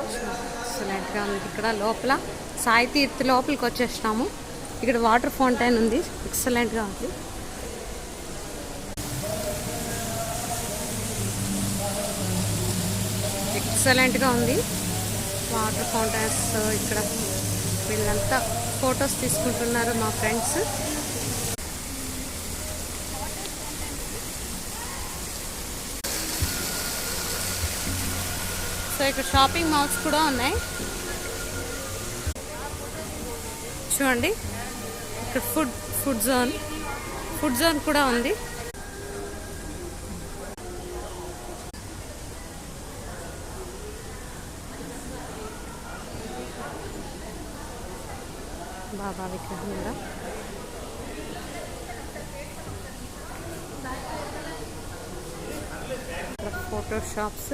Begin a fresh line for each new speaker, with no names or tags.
ఎక్సలెంట్గా ఉంది. ఇక్కడ లోపల సాయి తీర్థ్ లోపలికి వచ్చేసినాము. ఇక్కడ వాటర్ ఫౌంటైన్ ఉంది, ఎక్సలెంట్గా ఉంది. ఎక్సలెంట్గా ఉంది వాటర్ ఫౌంటైన్స్. ఇక్కడ వీళ్ళంతా ఫొటోస్ తీసుకుంటున్నారు మా ఫ్రెండ్స్. సో ఇక్కడ షాపింగ్ మాల్స్ కూడా ఉన్నాయి చూడండి. ఇక్కడ ఫుడ్ జోన్ కూడా ఉంది. బాబా విగ్రహం కూడా. Photo shops.